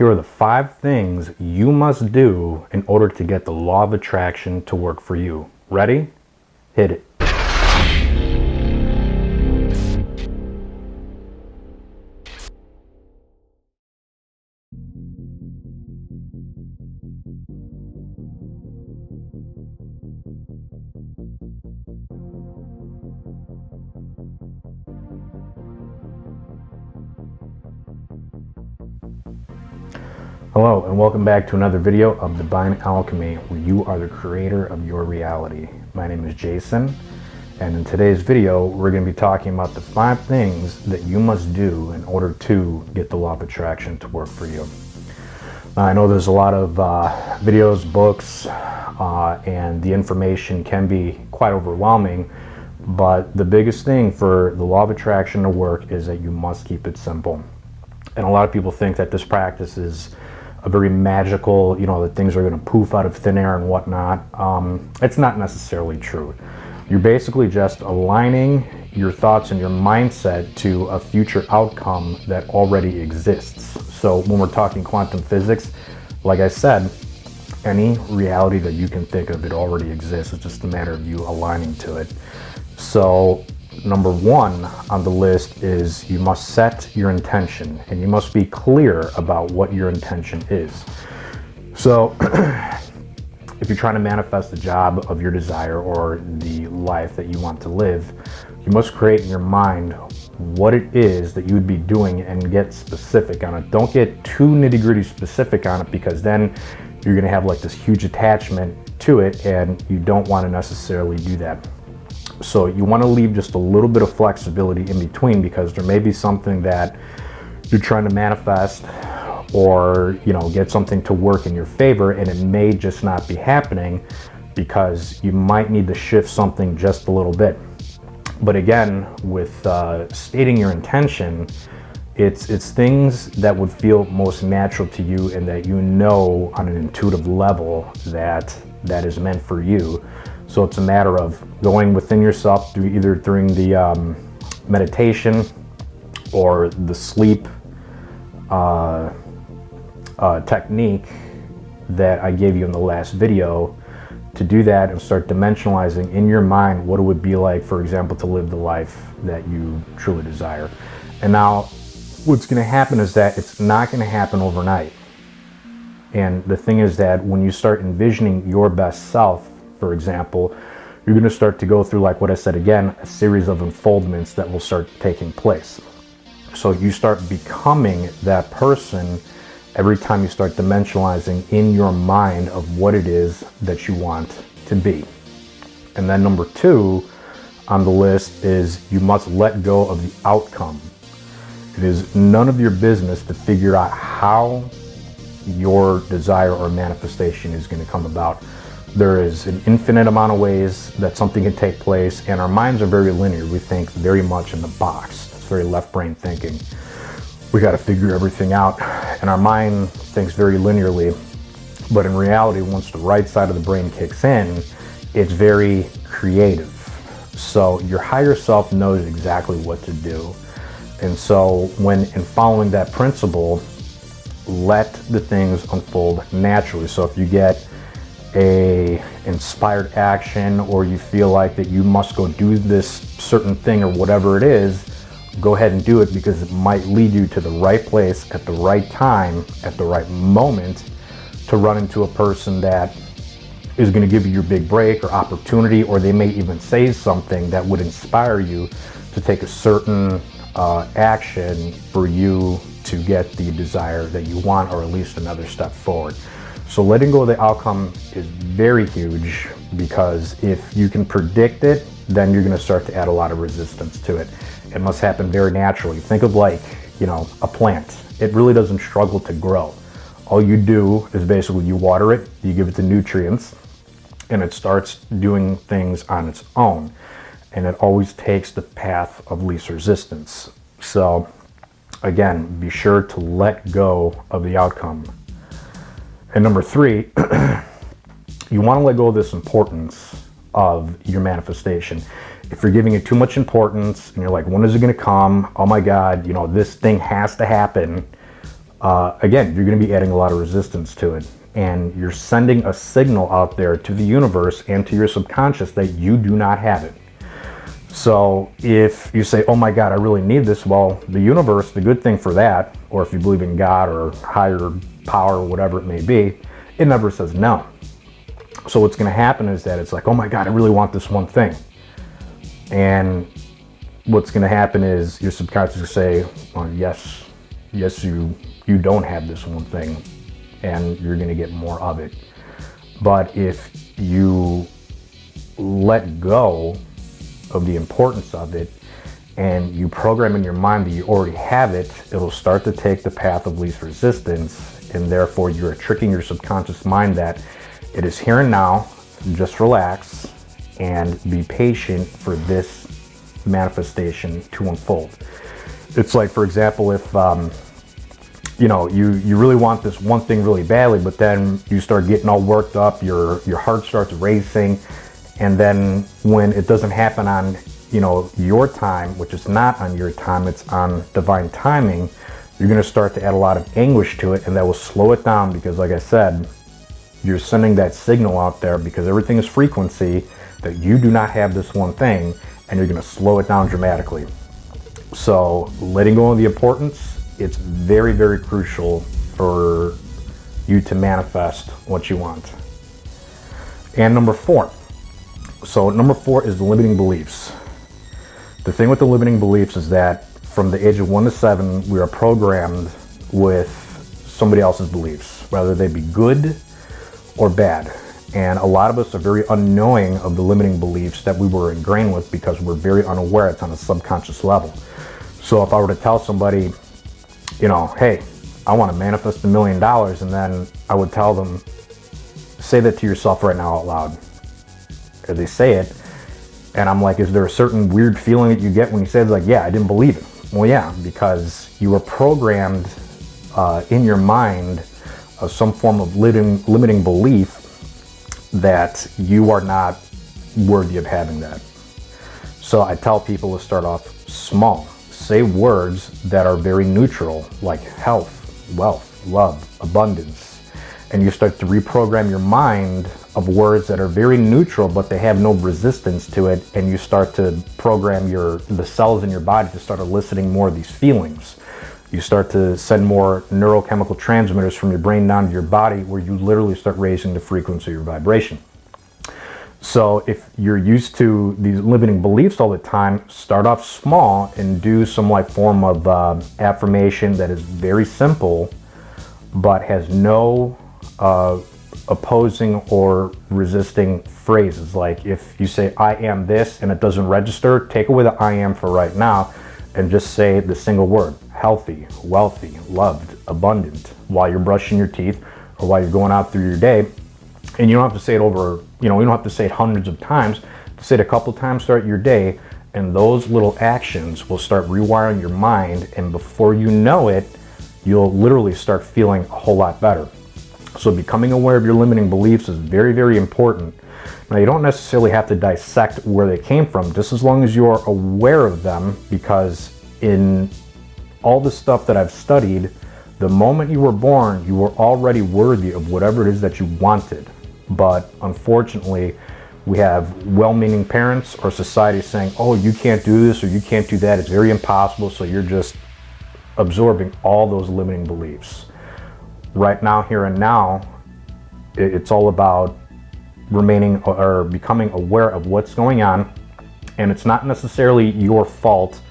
Here are the 5 things you must do in order to get the law of attraction to work for you. Ready? Hit it. Hello and welcome back to another video of Divine Alchemy, where you are the creator of your reality. My name is Jason, and in today's video we're going to be talking about the 5 things that you must do in order to get the law of attraction to work for you. Now, I know there's a lot of videos, books, and the information can be quite overwhelming, but the biggest thing for the law of attraction to work is that you must keep it simple. And a lot of people think that this practice is a very magical, that things are going to poof out of thin air and whatnot. It's not necessarily true. You're basically just aligning your thoughts and your mindset to a future outcome that already exists. So when we're talking quantum physics, like I said, any reality that you can think of, it already exists. It's just a matter of you aligning to it. So number 1 on the list is you must set your intention, and you must be clear about what your intention is. So if you're trying to manifest the job of your desire or the life that you want to live, you must create in your mind what it is that you would be doing and get specific on it. Don't get too nitty-gritty specific on it, because then you're going to have like this huge attachment to it, and you don't want to necessarily do that. So you want to leave just a little bit of flexibility in between, because there may be something that you're trying to manifest or get something to work in your favor, and it may just not be happening because you might need to shift something just a little bit. But again, with stating your intention, it's things that would feel most natural to you and that on an intuitive level that is meant for you. So it's a matter of going within yourself, either during the meditation or the sleep technique that I gave you in the last video, to do that and start dimensionalizing in your mind what it would be like, for example, to live the life that you truly desire. And now what's going to happen is that it's not going to happen overnight. And the thing is that when you start envisioning your best self, for example, you're going to start to go through, like what I said again, a series of unfoldments that will start taking place. So you start becoming that person every time you start dimensionalizing in your mind of what it is that you want to be. And then number 2 on the list is you must let go of the outcome. It is none of your business to figure out how your desire or manifestation is going to come about. There is an infinite amount of ways that something can take place, and our minds are very linear. We think very much in the box. It's very left brain thinking. We got to figure everything out, and our mind thinks very linearly. But in reality, once the right side of the brain kicks in, it's very creative. So your higher self knows exactly what to do. And so in following that principle, let the things unfold naturally. So if you get a inspired action, or you feel like that you must go do this certain thing or whatever it is, go ahead and do it, because it might lead you to the right place at the right time, at the right moment, to run into a person that is going to give you your big break or opportunity, or they may even say something that would inspire you to take a certain action for you to get the desire that you want, or at least another step forward. So letting go of the outcome is very huge, because if you can predict it, then you're going to start to add a lot of resistance to it. It must happen very naturally. Think of like, a plant. It really doesn't struggle to grow. All you do is basically you water it, you give it the nutrients, and it starts doing things on its own. And it always takes the path of least resistance. So again, be sure to let go of the outcome. And number 3, you want to let go of this importance of your manifestation. If you're giving it too much importance and you're like, when is it going to come? Oh my God, this thing has to happen. again, you're going to be adding a lot of resistance to it. And you're sending a signal out there to the universe and to your subconscious that you do not have it. So if you say, oh my God, I really need this, well, the universe, the good thing for that, or if you believe in God or higher power or whatever it may be, it never says no. So what's going to happen is that it's like, oh my God, I really want this one thing. And what's going to happen is your subconscious will say, well, yes, you don't have this one thing, and you're going to get more of it. But if you let go of the importance of it and you program in your mind that you already have it, it'll start to take the path of least resistance, and therefore you're tricking your subconscious mind that it is here and now. Just relax and be patient for this manifestation to unfold. It's like, for example, if you really want this one thing really badly, but then you start getting all worked up, your heart starts racing, and then when it doesn't happen on your time, which is not on your time, it's on divine timing, you're going to start to add a lot of anguish to it, and that will slow it down, because like I said, you're sending that signal out there, because everything is frequency, that you do not have this one thing, and you're going to slow it down dramatically. So letting go of the importance, it's very, very crucial for you to manifest what you want. And number 4. So number 4 is the limiting beliefs. The thing with the limiting beliefs is that from the age of 1 to 7, we are programmed with somebody else's beliefs, whether they be good or bad. And a lot of us are very unknowing of the limiting beliefs that we were ingrained with, because we're very unaware. It's on a subconscious level. So if I were to tell somebody, hey, I want to manifest $1 million, and then I would tell them, say that to yourself right now out loud. Or they say it, and I'm like, is there a certain weird feeling that you get when you say it? Like, yeah, I didn't believe it. Well, yeah, because you were programmed in your mind some form of limiting belief that you are not worthy of having that. So I tell people to start off small. Say words that are very neutral, like health, wealth, love, abundance. And you start to reprogram your mind of words that are very neutral, but they have no resistance to it. And you start to program the cells in your body to start eliciting more of these feelings. You start to send more neurochemical transmitters from your brain down to your body, where you literally start raising the frequency of your vibration. So if you're used to these limiting beliefs all the time, start off small and do some form of affirmation that is very simple, but has no opposing or resisting phrases. Like if you say, I am this, and it doesn't register, take away the I am for right now and just say the single word: healthy, wealthy, loved, abundant, while you're brushing your teeth or while you're going out through your day. And you don't have to say it over, you don't have to say it hundreds of times. Just say it a couple times throughout your day, and those little actions will start rewiring your mind, and before you know it, you'll literally start feeling a whole lot better. So becoming aware of your limiting beliefs is very, very important. Now, you don't necessarily have to dissect where they came from, just as long as you're aware of them, because in all the stuff that I've studied, the moment you were born, you were already worthy of whatever it is that you wanted. But unfortunately, we have well-meaning parents or society saying, oh, you can't do this or you can't do that, it's very impossible, so you're just absorbing all those limiting beliefs. Right now, here and now, it's all about remaining or becoming aware of what's going on, and it's not necessarily your fault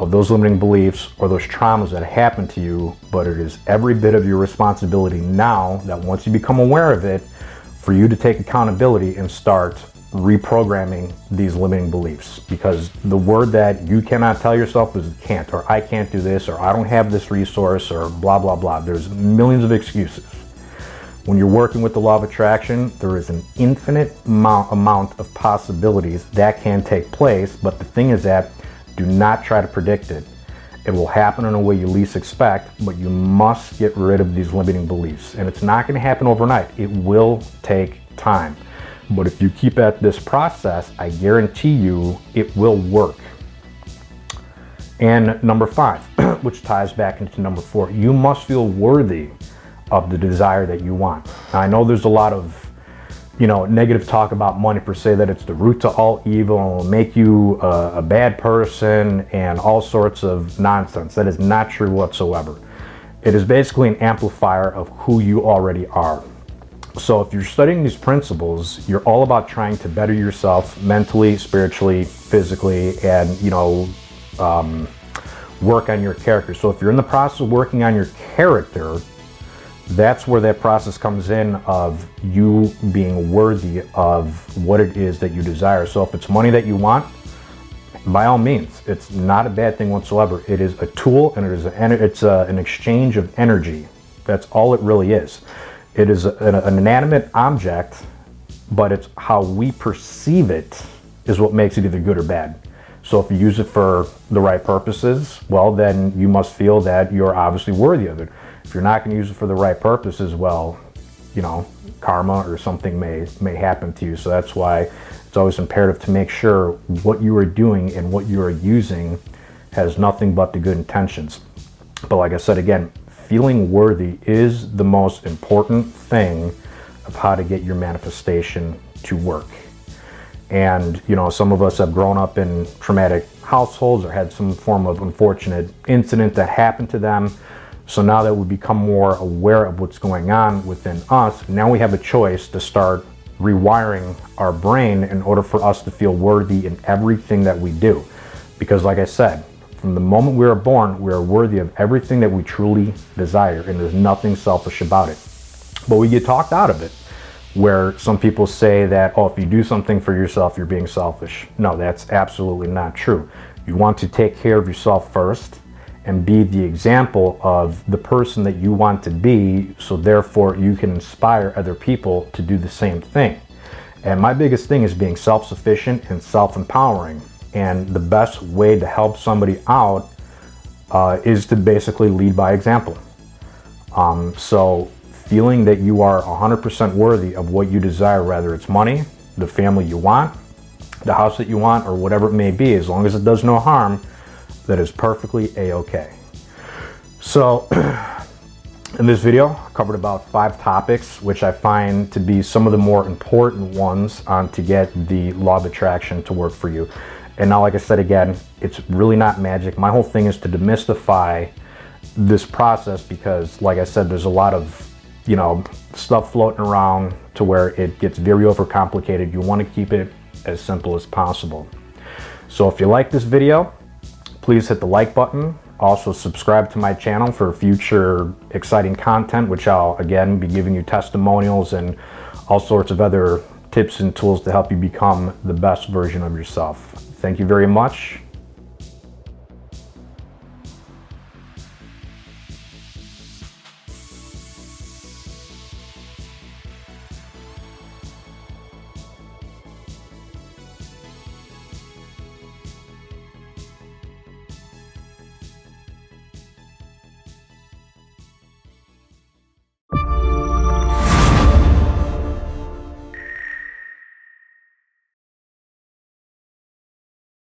of those limiting beliefs or those traumas that happened to you, but it is every bit of your responsibility now, that once you become aware of it, for you to take accountability and start reprogramming these limiting beliefs. Because the word that you cannot tell yourself is can't, or I can't do this, or I don't have this resource, or blah, blah, blah. There's millions of excuses. When you're working with the law of attraction, there is an infinite amount of possibilities that can take place, but the thing is that do not try to predict it. It will happen in a way you least expect, but you must get rid of these limiting beliefs. And it's not going to happen overnight. It will take time. But if you keep at this process, I guarantee you it will work. And number 5, which ties back into number 4. You must feel worthy of the desire that you want. Now, I know there's a lot of, negative talk about money per se, that it's the root to all evil and will make you a bad person and all sorts of nonsense. That is not true whatsoever. It is basically an amplifier of who you already are. So if you're studying these principles, you're all about trying to better yourself mentally, spiritually, physically, and, work on your character. So if you're in the process of working on your character, that's where that process comes in of you being worthy of what it is that you desire. So if it's money that you want, by all means, it's not a bad thing whatsoever. It is a tool, and it's an exchange of energy. That's all it really is. It is an inanimate object, but it's how we perceive it is what makes it either good or bad. So if you use it for the right purposes, well, then you must feel that you're obviously worthy of it. If you're not going to use it for the right purposes, well, karma or something may happen to you. So that's why it's always imperative to make sure what you are doing and what you are using has nothing but the good intentions. But like I said, again, feeling worthy is the most important thing of how to get your manifestation to work. And, some of us have grown up in traumatic households or had some form of unfortunate incident that happened to them. So now that we become more aware of what's going on within us, now we have a choice to start rewiring our brain in order for us to feel worthy in everything that we do. Because like I said, from the moment we are born, we are worthy of everything that we truly desire, and there's nothing selfish about it. But we get talked out of it, where some people say that, if you do something for yourself, you're being selfish. No, that's absolutely not true. You want to take care of yourself first and be the example of the person that you want to be, so therefore you can inspire other people to do the same thing. And my biggest thing is being self-sufficient and self-empowering. And the best way to help somebody out is to basically lead by example. So feeling that you are 100% worthy of what you desire, whether it's money, the family you want, the house that you want, or whatever it may be, as long as it does no harm, that is perfectly a-okay. So in this video, I covered about 5 topics, which I find to be some of the more important ones to get the law of attraction to work for you. And now, like I said again, it's really not magic. My whole thing is to demystify this process because, like I said, there's a lot of stuff floating around to where it gets very overcomplicated. You want to keep it as simple as possible. So if you like this video, please hit the like button. Also subscribe to my channel for future exciting content, which I'll again be giving you testimonials and all sorts of other tips and tools to help you become the best version of yourself. Thank you very much.